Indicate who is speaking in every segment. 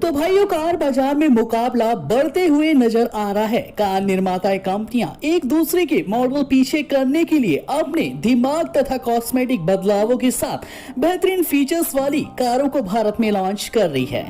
Speaker 1: तो भाइयों, कार बाजार में मुकाबला बढ़ते हुए नजर आ रहा है। कार निर्माता कंपनियां एक दूसरे के मॉडल पीछे करने के लिए अपने दिमाग तथा कॉस्मेटिक बदलावों के साथ बेहतरीन फीचर्स वाली कारों को भारत में लॉन्च कर रही है।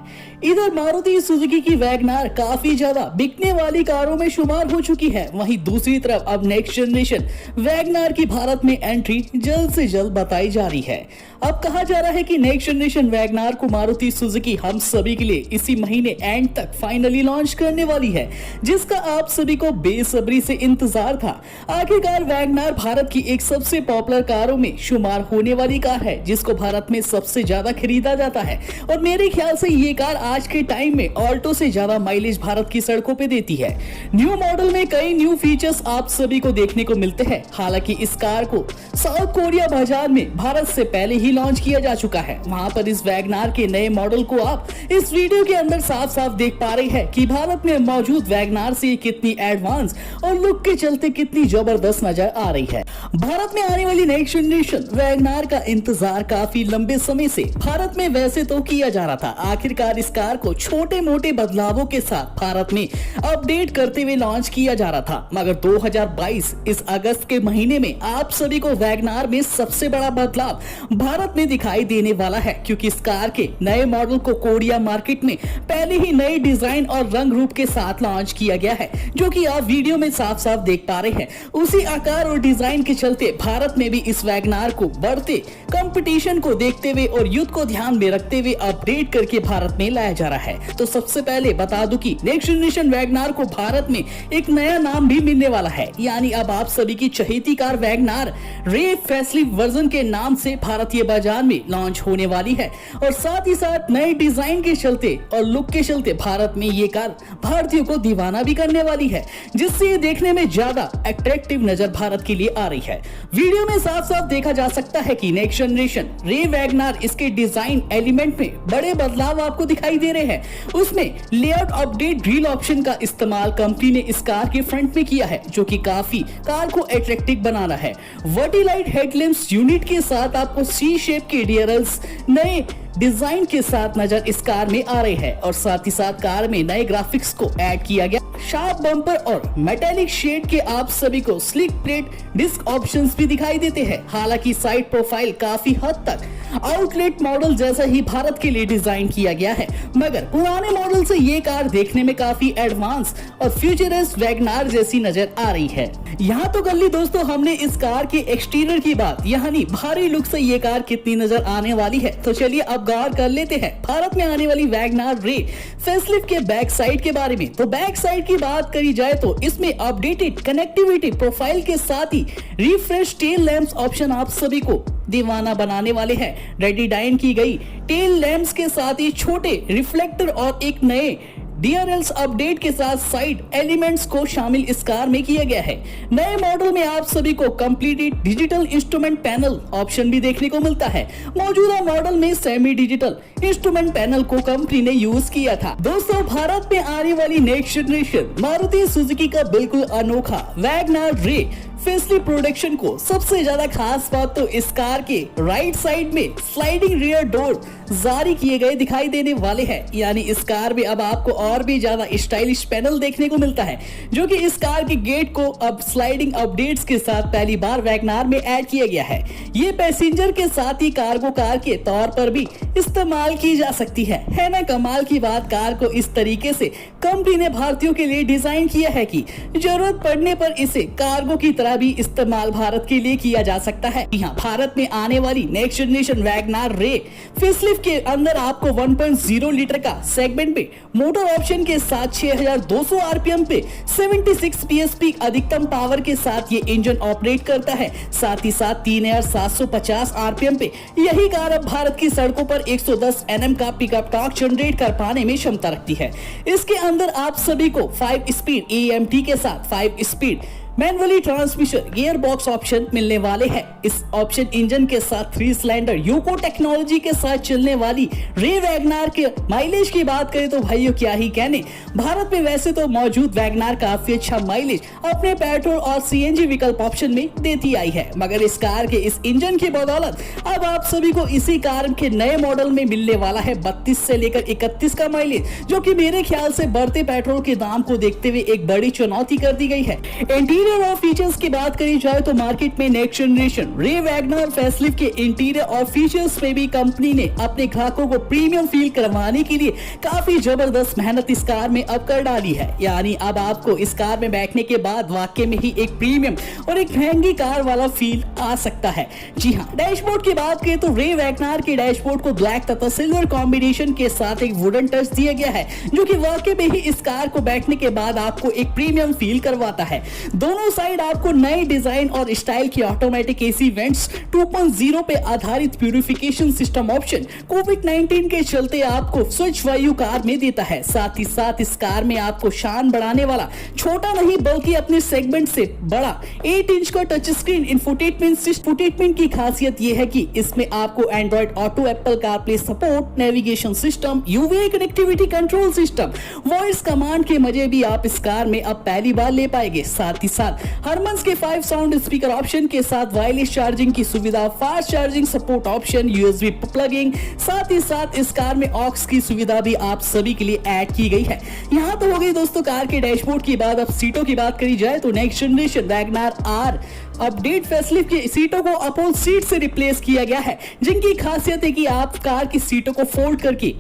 Speaker 1: इधर मारुति सुजुकी की वैगनार काफी ज्यादा बिकने वाली कारों में शुमार हो चुकी है। वहीं दूसरी तरफ अब नेक्स्ट जनरेशन वैगनार की भारत में एंट्री जल्द से जल्द बताई जा रही है। अब कहा जा रहा है कि नेक्स्ट जनरेशन वैगनार को मारुति सुजुकी हम सभी के लिए इसी महीने एंड तक फाइनली लॉन्च करने वाली है, जिसका आप सभी को बेसब्री से इंतजार था। आखिरकार वैगनार भारत की एक सबसे पॉपुलर कारों में शुमार होने वाली कार है, जिसको भारत में सबसे ज्यादा खरीदा जाता है और मेरे ख्याल से ये कार आज के टाइम में ऑल्टो से ज्यादा माइलेज भारत की सड़कों पे देती है। न्यू मॉडल में कई न्यू फीचर्स आप सभी को देखने को मिलते हैं। हालांकि इस कार को साउथ कोरिया बाजार में भारत से पहले ही लॉन्च किया जा चुका है। वहां पर इस वैगनार के नए मॉडल को आप इस वीडियो के अंदर साफ साफ देख पा रहे हैं कि भारत में मौजूद वैगनार से कितनी एडवांस और लुक के चलते कितनी जबरदस्त नजर आ रही है। भारत में आने वाली नेक्स्ट जनरेशन वैगनार का इंतजार काफी लंबे समय से भारत में वैसे तो किया जा रहा था। आखिरकार इस कार को छोटे मोटे बदलावों के साथ भारत में अपडेट करते हुए लॉन्च किया जा रहा था, मगर 2022 इस अगस्त के महीने में आप सभी को वैगनार में सबसे बड़ा बदलाव भारत में दिखाई देने वाला है, क्योंकि इस कार के नए मॉडल को कोरिया मार्केट में पहले ही नए डिजाइन और रंग रूप के साथ लॉन्च किया गया है, जो कि आप वीडियो में साफ साफ देख पा रहे हैं। उसी आकार और डिजाइन के चलते भारत में भी इस वैगनार को बढ़ते कंपटीशन को देखते हुए और युद्ध को ध्यान में रखते हुए अपडेट करके भारत में लाया जा रहा है। तो सबसे पहले बता दूं कि नेक्स्ट जनरेशन वैगनार को भारत में एक नया नाम भी मिलने वाला है, यानी अब आप सभी की चहेती कार वैगनार रे फेसलिफ्ट वर्जन के नाम से भारतीय बाजार में लॉन्च होने वाली है। और साथ ही साथ नए डिजाइन के चलते और लुक के चलते भारत में ये कार भारतीयों को दीवाना भी करने वाली है, जिससे ये देखने में ज्यादा अट्रैक्टिव नजर भारत के लिए आ रही है। वीडियो में साफ साफ देखा जा सकता है कि नेक्स्ट जनरेशन रे वैगनार इसके डिजाइन एलिमेंट में बड़े बदलाव आपको दिखाई दे रहे हैं। उसमें लेआउट अपडेट ग्रिल ऑप्शन का इस्तेमाल कंपनी ने इस कार के फ्रंट में किया है, जो कि काफी कार को अट्रैक्टिव बनाना है। वर्टिलाइट हेडलैम्प्स यूनिट के साथ आपको सी शेप के डीआरएल्स नए डिजाइन के साथ नजर इस कार में आ रहे हैं और साथ ही साथ कार में नए ग्राफिक्स को ऐड किया गया। शार्प बम्पर और मेटेलिक शेड के आप सभी को स्लिक प्लेट डिस्क ऑप्शंस भी दिखाई देते हैं। हालांकि साइड प्रोफाइल काफी हद तक आउटलेट मॉडल जैसा ही भारत के लिए डिजाइन किया गया है, मगर पुराने मॉडल से ये कार देखने में काफी एडवांस और फ्यूचरिस्ट वैगनार जैसी नजर आ रही है। यहाँ तो कर ली दोस्तों हमने इस कार के एक्सटीरियर की बात, यानी भारी लुक से ये कार कितनी नजर आने वाली है। तो चलिए अब गौर कर लेते हैं भारत में आने वाली वैगनार रे फेसलिफ्ट के बैक साइड के बारे में। तो बैक साइड की बात करी जाए तो इसमें अपडेटेड कनेक्टिविटी प्रोफाइल के साथ ही रिफ्रेश टेल लैंप्स ऑप्शन आप सभी को दीवाना बनाने वाले हैं। रेडिडाइन की गई टेल लैंप्स के साथ ही छोटे रिफ्लेक्टर और एक नए डीआरएल्स अपडेट के साथ साइड एलिमेंट्स को शामिल इस कार में किया गया है। नए मॉडल में आप सभी को completed digital instrument panel option भी देखने को मिलता है। मौजूदा मॉडल में सेमी डिजिटल इंस्ट्रूमेंट पैनल को कंपनी ने यूज किया था। दोस्तों, भारत में आने वाली नेक्स्ट जनरेशन मारुति सुजुकी का बिल्कुल अनोखा वैगनार रे फेसलिफ्ट प्रोडक्शन को सबसे ज्यादा खास बात तो इस कार के राइट साइड में स्लाइडिंग रियर डोर जारी किए गए दिखाई देने वाले हैं, यानी इस कार में अब आपको और भी ज्यादा स्टाइलिश पैनल देखने को मिलता है, जो कि इस कार के गेट को अब स्लाइडिंग अपडेट्स के साथ पहली बार वैगनार में ऐड किया गया है। ये पैसेंजर के साथ ही कार्गो कार के तौर पर भी इस्तेमाल की जा सकती है ना कमाल की बात। कार को इस तरीके से कंपनी ने भारतीयों के लिए डिजाइन किया है कि जरूरत पड़ने पर इसे कार्गो की तरह भी इस्तेमाल भारत के लिए किया जा सकता है। यहाँ भारत में आने वाली नेक्स्ट जनरेशन वैगनार रे फेसलिफ्ट के अंदर आपको 1.0 लीटर का सेगमेंट में मोटर ऑप्शन के साथ 6200 आरपीएम पे 76 पीएसपी अधिकतम पावर के साथ ये इंजन ऑपरेट करता है। साथ ही साथ 3750 आरपीएम पे यही कार अब भारत की सड़कों पर 110 एनएम का पिकअप टॉर्क जनरेट कर पाने में क्षमता रखती है। इसके अंदर आप सभी को 5 स्पीड एएमटी के साथ 5 speed manually transmission gear box option मिलने वाले हैं। इस ऑप्शन इंजन के साथ 3 सिलेंडर यूको टेक्नोलॉजी के साथ चलने वाली रे वैगनार के माइलेज की बात करें तो भाइयों क्या ही कहने। भारत में वैसे तो मौजूद वैगनार काफी अच्छा माइलेज अपने पेट्रोल और सीएनजी विकल्प ऑप्शन में देती आई है, मगर इस कार के इस इंजन की बदौलत अब आप सभी को इसी कार के नए मॉडल में मिलने वाला है 32 से लेकर 31 का माइलेज, जो कि मेरे ख्याल से बढ़ते पेट्रोल के दाम को देखते हुए एक बड़ी चुनौती कर दी गई है। इंटीरियर और फीचर्स की बात करी जाए तो मार्केट में नेक्स्ट जनरेशन रे वैगनर फेसलिफ्ट के इंटीरियर और फीचर्स में भी कंपनी ने अपने ग्राहकों को प्रीमियम फील करवाने के लिए काफी जबरदस्त मेहनत इस कार में अब कर डाली है। यानी अब आपको इस कार में बैठने के बाद वाकई में ही एक प्रीमियम और एक महंगी कार वाला फील आ सकता है। जी हाँ, डैशबोर्ड की बात करें तो रे वैगनर के डैशबोर्ड को ब्लैक तथा सिल्वर कॉम्बिनेशन के साथ एक वुडन टच दिया गया है, जो कि वाकई में ही इस कार को बैठने के बाद आपको एक प्रीमियम फील करवाता है। दोनों साइड आपको नए डिजाइन और स्टाइल की ऑटोमेटिक एसी वेंट्स 2.0 पे आधारित प्यूरिफिकेशन सिस्टम ऑप्शन कोविड-19 के चलते आपको स्वच्छ वायु कार में देता है। साथ ही साथ इस कार में आपको शान बढ़ाने वाला छोटा नहीं बल्कि अपने सेगमेंट से बड़ा 8 इंच का टच स्क्रीन इंफोटेनमेंट की खासियत यह है कि इसमें आपको Android Auto, Apple CarPlay support, navigation system, UVI connectivity control system, voice command के मजे भी आप इस कार में अब पहली बार ले पाएंगे। साथ ही साथ हरमन्स के 5 साउंड स्पीकर ऑप्शन के साथ वायरलेस चार्जिंग की सुविधा, fast charging support option, USB plugging, साथ ही साथ इस कार में ऑक्स की सुविधा भी आप सभी के लिए ऐड की गई है। यहाँ तो हो गई दोस्तों कार के डैशबोर्ड की बात। अब सीटों की बात करी जाए तो next generation WagonR R update facelift की सीटों को अपोल सीट से रिप्लेस किया गया है, जिनकी खासियत है कि आप कार की सीटों को फोल्ड करके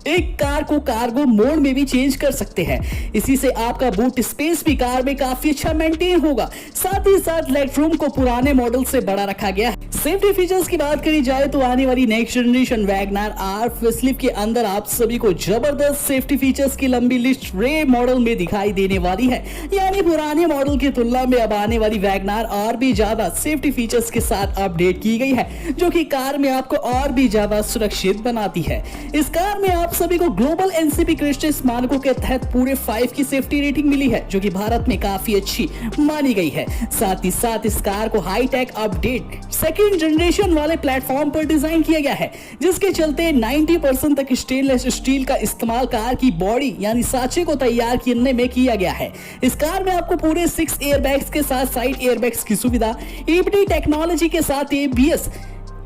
Speaker 1: एक कार को कार्गो मोड में भी चेंज कर सकते हैं। इसी से आपका बूट स्पेस भी कार में काफी अच्छा मेंटेन होगा। साथ ही साथ लेग रूम को पुराने मॉडल से बड़ा रखा गया है। सेफ्टी फीचर्स की बात करी जाए तो आने वाली next generation WagonR R facelift के अंदर आप सभी को जबरदस्त सेफ्टी फीचर्स की लंबी लिस्ट रे मॉडल में दिखाई देने वाली है। यानी पुराने मॉडल की तुलना में अब आने वाली वैगनार आर भी ज्यादा सेफ्टी फीचर्स के साथ अपडेट की गई है, जो कि कार में आपको और भी ज्यादा सुरक्षित बनाती है। इस कार में आप सभी को ग्लोबल एनसीपी क्रिस्टस मानकों के तहत पूरे 5 की सेफ्टी रेटिंग मिली है, जो कि भारत में काफी अच्छी मानी गई है। साथ ही साथ इस कार को high tech update second generation वाले प्लेटफॉर्म पर डिजाइन किया गया है, जिसके चलते 90% तक स्टेनलेस स्टील का इस्तेमाल कार की बॉडी यानी सांचे को तैयार करने में किया गया है। इस कार में आपको पूरे 6 एयरबैग्स के साथ साइड एयरबैग्स की सुविधा, ईबीडी टेक्नोलॉजी के साथ ABS,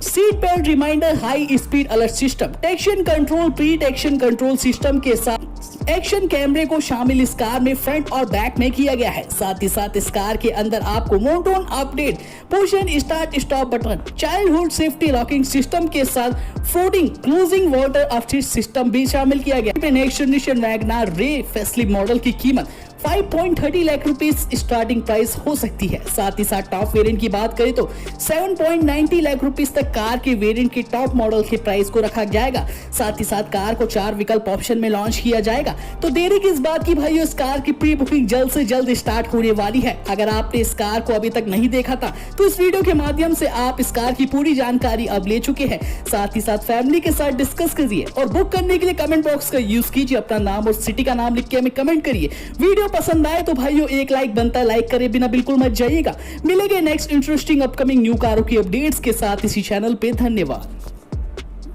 Speaker 1: seat belt reminder, high speed alert system, traction control, pre traction control system के साथ एक्शन कैमरे को शामिल इस कार में फ्रंट और बैक में किया गया है। साथ ही साथ इस कार के अंदर आपको मोटोन update, push and start stop button, childhood safety locking system के साथ floating closing water assist system भी शामिल किया गया। नेक्स्ट जनरेशन वैगनार रे फेसलिफ्ट मॉडल की कीमत 5.30 लाख रुपीस स्टार्टिंग प्राइस हो सकती है। साथ ही साथ टॉप वेरिएंट की बात करें तो 7.90 लाख रुपीस तक कार के वेरिएंट के टॉप मॉडल के प्राइस को रखा जाएगा। साथ ही साथ कार को 4 विकल्प ऑप्शन में लॉन्च किया जाएगा। तो देरी किस बात की भाइयों, इस कार की प्री बुकिंग जल्द से जल्द स्टार्ट होने वाली है। अगर आपने इस कार को अभी तक नहीं देखा था तो इस वीडियो के माध्यम से आप इस कार की पूरी जानकारी अब ले चुके हैं। साथ ही साथ फैमिली के साथ डिस्कस करिए और बुक करने के लिए कमेंट बॉक्स का यूज कीजिए, अपना नाम और सिटी का नाम लिख के हमें कमेंट करिए। वीडियो पसंद आए तो भाइयों एक लाइक बनता है, लाइक करे बिना बिल्कुल मत जाइएगा। मिलेंगे नेक्स्ट इंटरेस्टिंग अपकमिंग न्यू कारों की अपडेट्स के साथ इसी चैनल पे। धन्यवाद।